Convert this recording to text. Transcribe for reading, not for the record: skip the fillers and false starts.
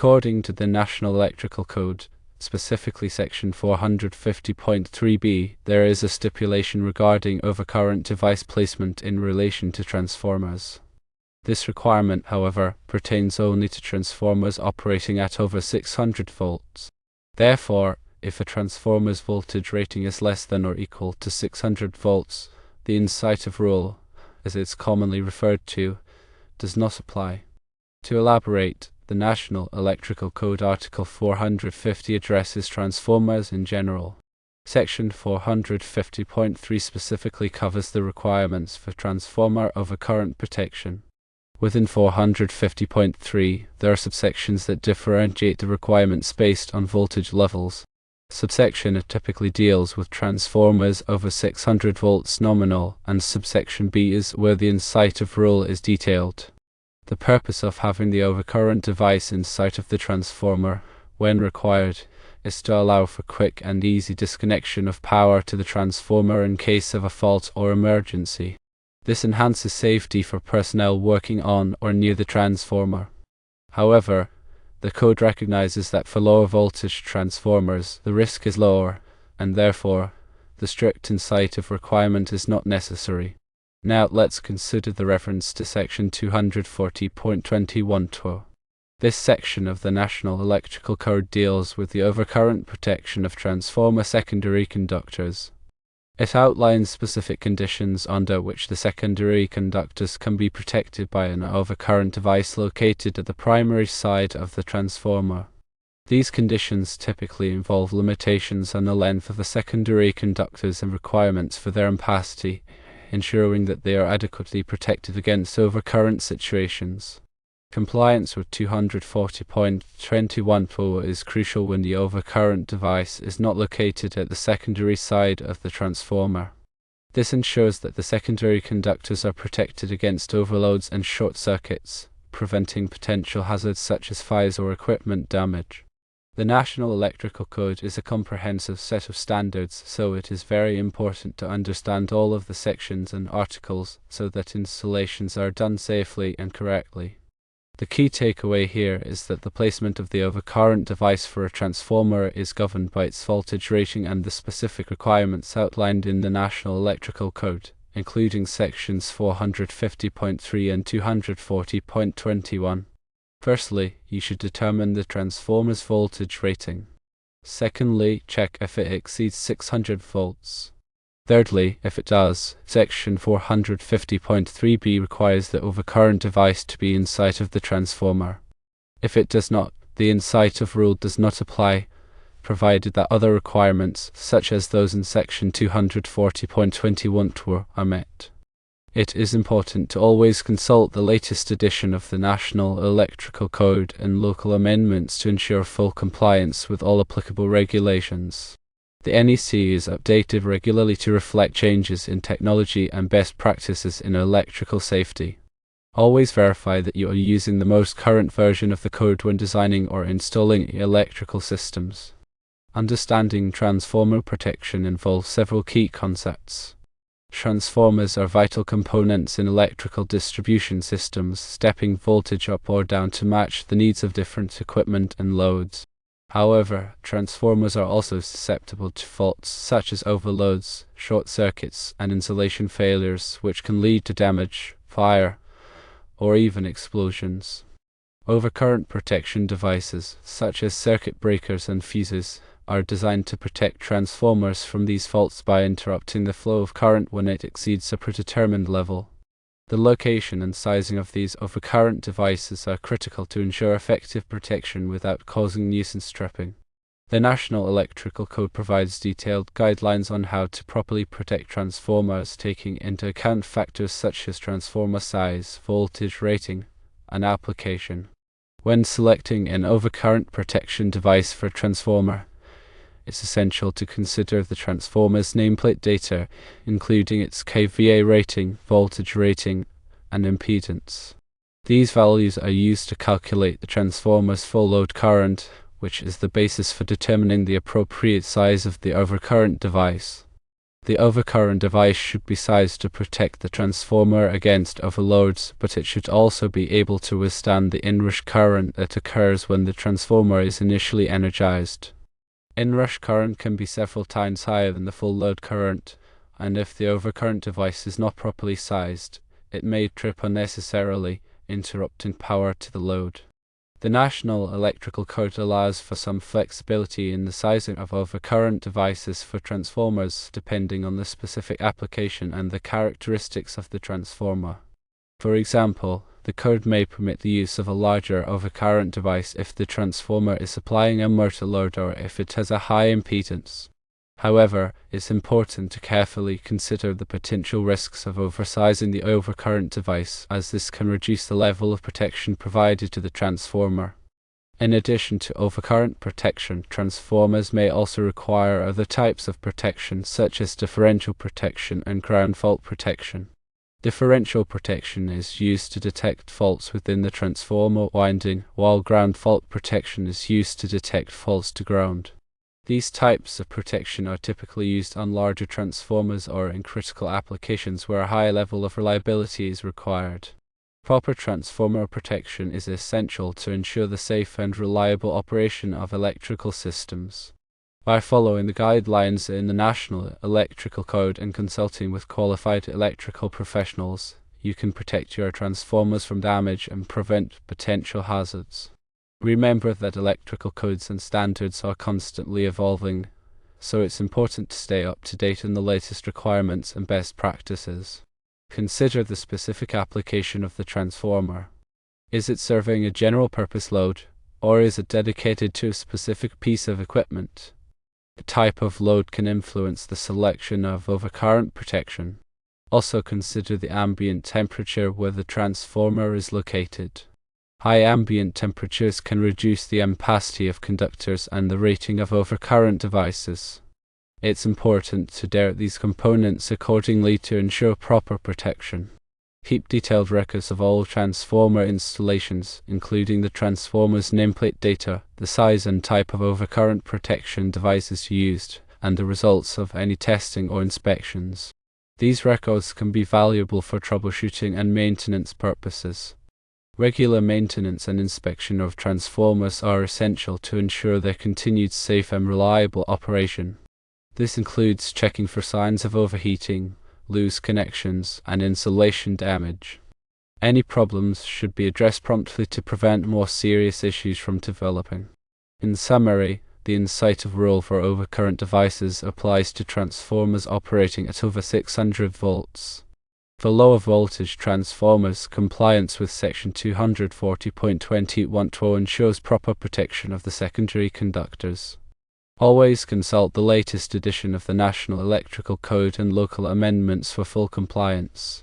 According to the National Electrical Code, specifically Section 450.3b, there is a stipulation regarding overcurrent device placement in relation to transformers. This requirement, however, pertains only to transformers operating at over 600 volts. Therefore, if a transformer's voltage rating is less than or equal to 600 volts, the incitative rule, as it's commonly referred to, does not apply. To elaborate, the National Electrical Code Article 450 addresses transformers in general. Section 450.3 specifically covers the requirements for transformer overcurrent protection. Within 450.3, there are subsections that differentiate the requirements based on voltage levels. Subsection A typically deals with transformers over 600 volts nominal, and subsection B is where the incitative rule is detailed. The purpose of having the overcurrent device inside of the transformer, when required, is to allow for quick and easy disconnection of power to the transformer in case of a fault or emergency. This enhances safety for personnel working on or near the transformer. However, the code recognizes that for lower voltage transformers, the risk is lower, and therefore, the strict incitative requirement is not necessary. Now let's consider the reference to Section 240.21. This section of the National Electrical Code deals with the overcurrent protection of transformer secondary conductors. It outlines specific conditions under which the secondary conductors can be protected by an overcurrent device located at the primary side of the transformer. These conditions typically involve limitations on the length of the secondary conductors and requirements for their ampacity, ensuring that they are adequately protected against overcurrent situations. Compliance with 240.21 is crucial when the overcurrent device is not located at the secondary side of the transformer. This ensures that the secondary conductors are protected against overloads and short circuits, preventing potential hazards such as fires or equipment damage. The National Electrical Code is a comprehensive set of standards, so it is very important to understand all of the sections and articles so that installations are done safely and correctly. The key takeaway here is that the placement of the overcurrent device for a transformer is governed by its voltage rating and the specific requirements outlined in the National Electrical Code, including sections 450.3 and 240.21. Firstly, you should determine the transformer's voltage rating. Secondly, check if it exceeds 600 volts. Thirdly, if it does, Section 450.3b requires the overcurrent device to be inside of the transformer. If it does not, the incitative rule does not apply, provided that other requirements, such as those in Section 240.21, are met. It is important to always consult the latest edition of the National Electrical Code and local amendments to ensure full compliance with all applicable regulations. The NEC is updated regularly to reflect changes in technology and best practices in electrical safety. Always verify that you are using the most current version of the code when designing or installing electrical systems. Understanding transformer protection involves several key concepts. Transformers are vital components in electrical distribution systems, stepping voltage up or down to match the needs of different equipment and loads. However, transformers are also susceptible to faults such as overloads, short circuits, and insulation failures, which can lead to damage, fire, or even explosions. Overcurrent protection devices, such as circuit breakers and fuses, are designed to protect transformers from these faults by interrupting the flow of current when it exceeds a predetermined level. The location and sizing of these overcurrent devices are critical to ensure effective protection without causing nuisance tripping. The National Electrical Code provides detailed guidelines on how to properly protect transformers, taking into account factors such as transformer size, voltage rating, and application. When selecting an overcurrent protection device for a transformer, it's essential to consider the transformer's nameplate data, including its kVA rating, voltage rating, and impedance. These values are used to calculate the transformer's full load current, which is the basis for determining the appropriate size of the overcurrent device. The overcurrent device should be sized to protect the transformer against overloads, but it should also be able to withstand the inrush current that occurs when the transformer is initially energized. Inrush current can be several times higher than the full load current, and if the overcurrent device is not properly sized, it may trip unnecessarily, interrupting power to the load. The National Electrical Code allows for some flexibility in the sizing of overcurrent devices for transformers depending on the specific application and the characteristics of the transformer. For example, the code may permit the use of a larger overcurrent device if the transformer is supplying a motor load or if it has a high impedance. However, it's important to carefully consider the potential risks of oversizing the overcurrent device, as this can reduce the level of protection provided to the transformer. In addition to overcurrent protection, transformers may also require other types of protection, such as differential protection and ground fault protection. Differential protection is used to detect faults within the transformer winding, while ground fault protection is used to detect faults to ground. These types of protection are typically used on larger transformers or in critical applications where a high level of reliability is required. Proper transformer protection is essential to ensure the safe and reliable operation of electrical systems. By following the guidelines in the National Electrical Code and consulting with qualified electrical professionals, you can protect your transformers from damage and prevent potential hazards. Remember that electrical codes and standards are constantly evolving, so it's important to stay up to date on the latest requirements and best practices. Consider the specific application of the transformer. Is it serving a general purpose load, or is it dedicated to a specific piece of equipment? The type of load can influence the selection of overcurrent protection. Also consider the ambient temperature where the transformer is located. High ambient temperatures can reduce the ampacity of conductors and the rating of overcurrent devices. It's important to direct these components accordingly to ensure proper protection. Keep detailed records of all transformer installations, including the transformer's nameplate data, the size and type of overcurrent protection devices used, and the results of any testing or inspections. These records can be valuable for troubleshooting and maintenance purposes. Regular maintenance and inspection of transformers are essential to ensure their continued safe and reliable operation. This includes checking for signs of overheating, loose connections, and insulation damage. Any problems should be addressed promptly to prevent more serious issues from developing. In summary, the incitative rule for overcurrent devices applies to transformers operating at over 600 volts. For lower voltage transformers, compliance with Section 240.20 ensures proper protection of the secondary conductors. Always consult the latest edition of the National Electrical Code and local amendments for full compliance.